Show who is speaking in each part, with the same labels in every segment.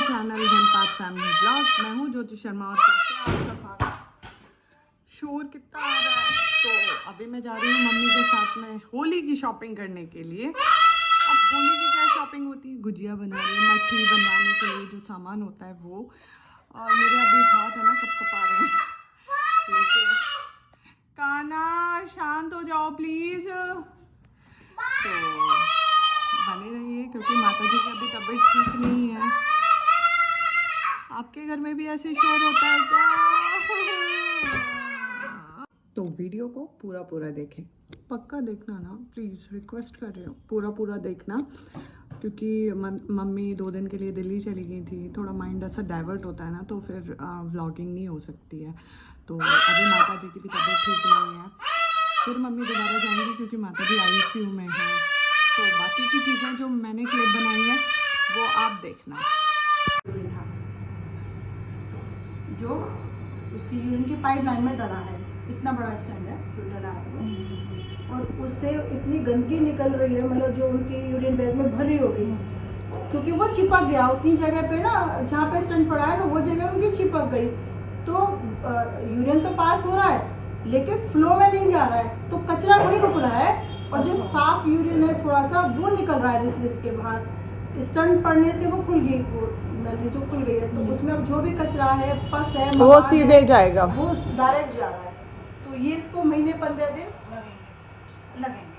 Speaker 1: Channel हेमपाथ family blog. मैं हूँ ज्योति शर्मा और कैसे आप सब। शोर कितना आ रहा है। तो अभी मैं जा रही हूँ मम्मी के साथ में होली की शॉपिंग करने के लिए। अब होली की क्या शॉपिंग होती है, गुजिया बनाने, मट्ठी बनवाने के लिए जो सामान होता है वो। और मेरे अभी हाथ है ना कपकपा रहे हैं। लेकिन काना शांत हो जाओ प्लीज़। तो बने रहिए क्योंकि माता जी की अभी तबीयत ठीक नहीं है। आपके घर में भी ऐसे शोर होता है क्या? तो वीडियो को पूरा देखें, पक्का देखना ना प्लीज़, रिक्वेस्ट कर रही हूँ, पूरा देखना। क्योंकि मम्मी 2 दिन के लिए दिल्ली चली गई थी, थोड़ा माइंड ऐसा डाइवर्ट होता है ना, तो फिर व्लॉगिंग नहीं हो सकती है। तो अभी माता जी की भी तबीयत ठीक नहीं है, फिर मम्मी दोबारा जाएंगी क्योंकि माता जी ICU में है। तो बाकी की चीज़ें जो मैंने क्लिप बनाई है वो आप देखना। जो उसकी यूरिन की पाइपलाइन में डला है, इतना बड़ा स्टैंड है जो डला है वो, और उससे इतनी गंदगी निकल रही है, मतलब जो उनकी यूरिन बैग में भरी हो गई, क्योंकि वो चिपक गया उतनी जगह पे ना, जहाँ पे स्टैंड पड़ा है ना वो जगह उनकी चिपक गई। तो यूरिन तो पास हो रहा है लेकिन फ्लो में नहीं जा रहा है, तो कचरा वही रुक रहा है, और जो साफ यूरिन है थोड़ा सा वो निकल रहा है रिस के बाहर। स्टंट पड़ने से वो खुल गई, वो नली जो खुल गई है, तो उसमें अब जो भी कचरा है, पस है, वो सीधे जाएगा, वो डायरेक्ट जा रहा है। तो ये इसको महीने 15 दिन लगेंगे।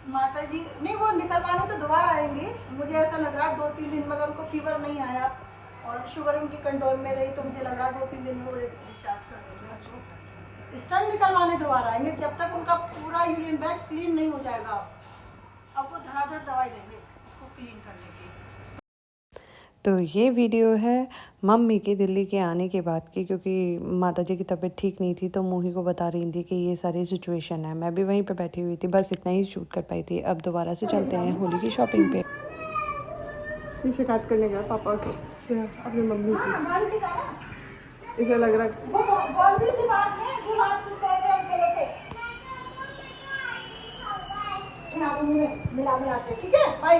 Speaker 1: माता जी नहीं, वो निकलवाने तो दोबारा आएंगे, मुझे ऐसा लग रहा है 2-3 दिन, मगर उनको फीवर नहीं आया और शुगर उनकी कंट्रोल में रही, तो मुझे लग रहा है 2-3 दिन में वो डिस्चार्ज कर देंगे। स्टंट निकलवाने दोबारा आएंगे जब तक उनका पूरा यूरिन बैग क्लीन नहीं हो जाएगा। अब वो धड़ाधड़ दवाई देंगे उसको क्लीन करने की।
Speaker 2: तो ये वीडियो है मम्मी की दिल्ली के आने के बाद की, क्योंकि माता जी की तबीयत ठीक नहीं थी तो मूही को बता रही थी कि ये सारी सिचुएशन है। मैं भी वहीं पे बैठी हुई थी, बस इतना ही शूट कर पाई थी। अब दोबारा से चलते हैं होली की शॉपिंग पे।
Speaker 1: ये शिकायत करने गया पापा की अपनी मम्मी की। इसे लग रहा है ठीक है, बाय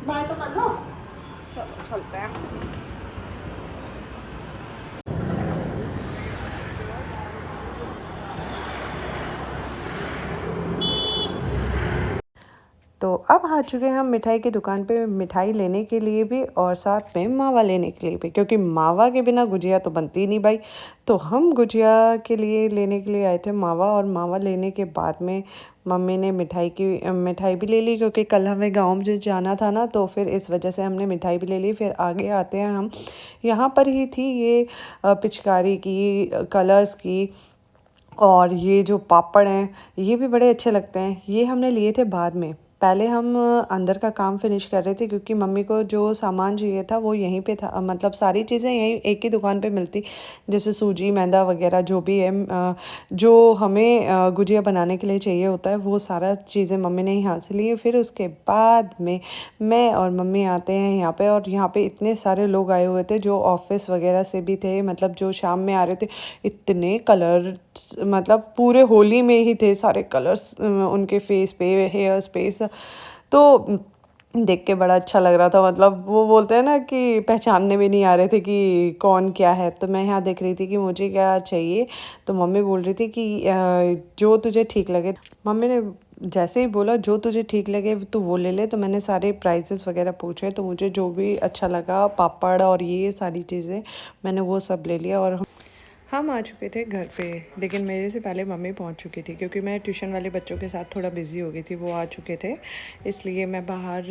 Speaker 1: बाय तो कर लो। चलो चलते हैं।
Speaker 2: तो अब आ चुके हैं हम मिठाई की दुकान पे, मिठाई लेने के लिए भी और साथ में मावा लेने के लिए भी, क्योंकि मावा के बिना गुजिया तो बनती नहीं भाई। तो हम गुजिया के लिए लेने के लिए आए थे मावा, और मावा लेने के बाद में मम्मी ने मिठाई भी ले ली, क्योंकि कल हमें गाँव में जाना था ना, तो फिर इस वजह से हमने मिठाई भी ले ली। फिर आगे आते हैं हम, यहाँ पर ही थी ये पिचकारी की, कलर्स की, और ये जो पापड़ हैं ये भी बड़े अच्छे लगते हैं। ये हमने लिए थे बाद में, पहले हम अंदर का काम फिनिश कर रहे थे, क्योंकि मम्मी को जो सामान चाहिए था वो यहीं पे था, मतलब सारी चीज़ें यहीं एक ही दुकान पे मिलती, जैसे सूजी, मैदा वगैरह जो भी है, जो हमें गुजिया बनाने के लिए चाहिए होता है, वो सारा चीज़ें मम्मी ने यहाँ से ली। फिर उसके बाद में मैं और मम्मी आते हैं यहाँ पे, और यहाँ पे इतने सारे लोग आए हुए थे जो ऑफिस वगैरह से भी थे, मतलब जो शाम में आ रहे थे। इतने कलर, मतलब पूरे होली में ही थे सारे कलर्स उनके फेस पे, हेयर्स पे। तो देख के बड़ा अच्छा लग रहा था, मतलब वो बोलते हैं ना कि पहचानने में नहीं आ रहे थे कि कौन क्या है। तो मैं यहाँ देख रही थी कि मुझे क्या चाहिए, तो मम्मी बोल रही थी कि जो तुझे ठीक लगे। मम्मी ने जैसे ही बोला जो तुझे ठीक लगे तो वो ले ले, तो मैंने सारे प्राइसेस वगैरह पूछे, तो मुझे जो भी अच्छा लगा, पापड़ और ये सारी चीज़ें, मैंने वो सब ले लिया। और हम आ चुके थे घर पे, लेकिन मेरे से पहले मम्मी पहुंच चुकी थी, क्योंकि मैं ट्यूशन वाले बच्चों के साथ थोड़ा बिज़ी हो गई थी, वो आ चुके थे, इसलिए मैं बाहर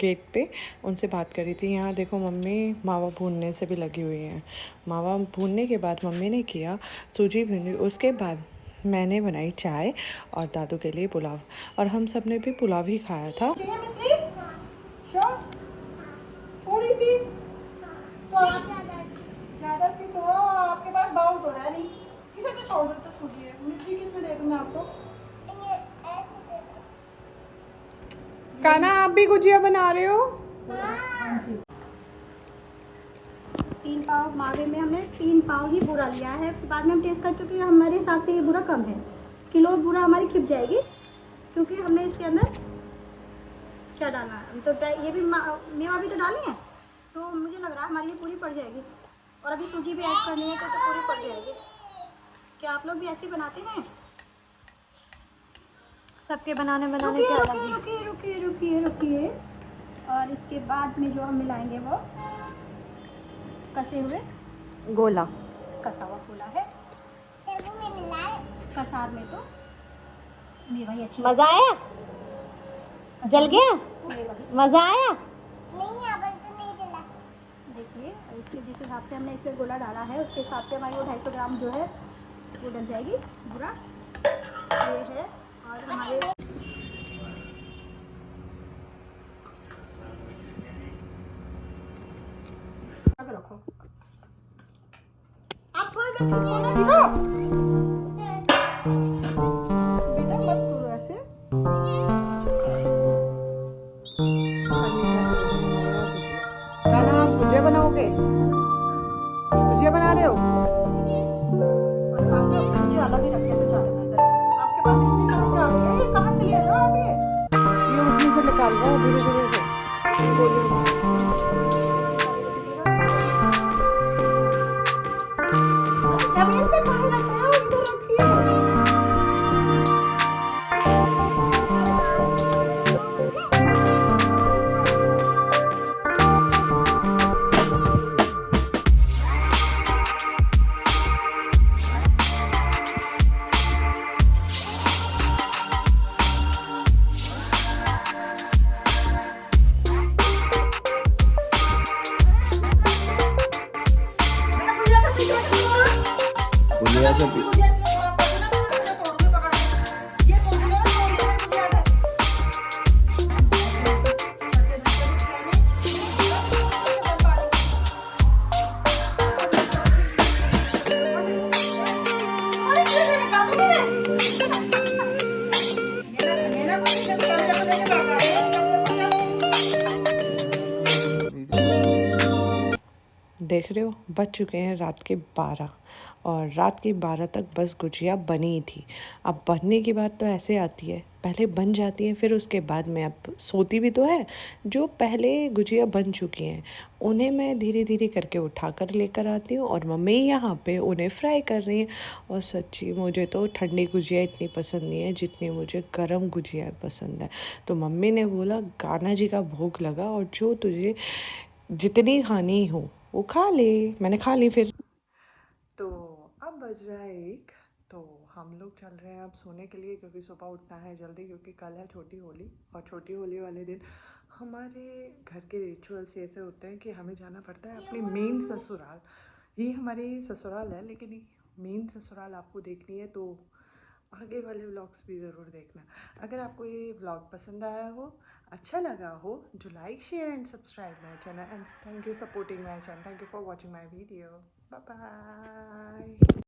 Speaker 2: गेट पे उनसे बात करी थी। यहाँ देखो मम्मी मावा भूनने से भी लगी हुई हैं। मावा भूनने के बाद मम्मी ने किया सूजी भूनी, उसके बाद मैंने बनाई चाय और दादू के लिए पुलाव, और हम सब ने भी पुलाव ही खाया था।
Speaker 1: ज़्यादा सी तो आपके पास बाउल तो है नहीं, इसे तो छोड़ दो, तो सूझी है। मिस्री किस में दे दूँ मैं आपको? काना आप भी गुजिया बना रहे हो? हाँ जी।
Speaker 3: 3 पाव मावे में हमने 3 पाव ही बूरा लिया है। बाद में हम टेस्ट करते, क्योंकि हमारे हिसाब से ये बूरा कम है, किलो बूरा हमारी खिप जाएगी, क्योंकि हमने इसके अंदर क्या डालना है? अभी तो ये भी मेवा भी तो डाली है, तो मुझे लग रहा है हमारी ये पूरी पड़ जाएगी। और अभी सूजी भी ऐड करनी है तो पूरी पड़ जाएगी। क्या आप लोग भी ऐसे ही बनाते हैं?
Speaker 4: सबके बनाने क्या
Speaker 3: रुकिए
Speaker 4: अलग
Speaker 3: रुकिए
Speaker 4: है।
Speaker 3: रुकिए रुकिए रुकिए रुकिए। और इसके बाद में जो हम मिलाएंगे वो कसे हुए
Speaker 4: गोला।
Speaker 3: कसा हुआ फूला है। कसार में तो मेवा ही अच्छी
Speaker 4: मजा आया? जल गया?
Speaker 3: मेवा ही।
Speaker 4: मजा आया?
Speaker 3: देखिए इसके जिस हिसाब से हमने इसमें गोला डाला है उसके हिसाब से हमारी वो 250 ग्राम जो है वो डल जाएगी पूरा। ये है और हमारे
Speaker 1: रखो। आप थोड़ी देर किसको ना गिरो। बेटा मत करो ऐसे।
Speaker 2: गाना आप गुजिया बनाओगे? गुजिया बना रहे हो?
Speaker 1: और आपने मुझे अलग ही रखे तो ज़्यादा बेहतर है। आपके पास इतनी कहाँ से आ गई है? ये कहाँ से लिए हो आप ये?
Speaker 2: ये उसमें से निकाल रहा है धीरे धीरे से।
Speaker 1: जमीन पे कहाँ रख रहे हो? इधर रखिए।
Speaker 5: गुजिया से
Speaker 2: देख रहे हो बज चुके हैं रात के 12 और रात के 12 तक बस गुजिया बनी ही थी। अब बनने की बात तो ऐसे आती है, पहले बन जाती है फिर उसके बाद में अब सोती भी तो है। जो पहले गुजिया बन चुकी हैं उन्हें मैं धीरे धीरे करके उठा कर लेकर आती हूँ और मम्मी यहाँ पे उन्हें फ्राई कर रही हैं। और सच्ची मुझे तो ठंडी गुजिया इतनी पसंद नहीं है जितनी मुझे गर्म गुजिया पसंद है। तो मम्मी ने बोला कान्हा जी का भोग लगा और जो तुझे जितनी खानी हो वो खा ले। मैंने खा ली फिर। तो अब बज रहा है 1, तो हम लोग चल रहे हैं अब सोने के लिए क्योंकि सुबह उठना है जल्दी क्योंकि कल है छोटी होली। और छोटी होली वाले दिन हमारे घर के रिचुअल्स ऐसे होते हैं कि हमें जाना पड़ता है अपनी मेन ससुराल। ये हमारी ससुराल है लेकिन मेन ससुराल आपको देखनी है तो आगे वाले व्लॉग्स भी ज़रूर देखना। अगर आपको ये व्लॉग पसंद आया हो, अच्छा लगा हो, जो like share and subscribe my channel and thank you supporting my channel. Thank you for watching my video. Bye bye.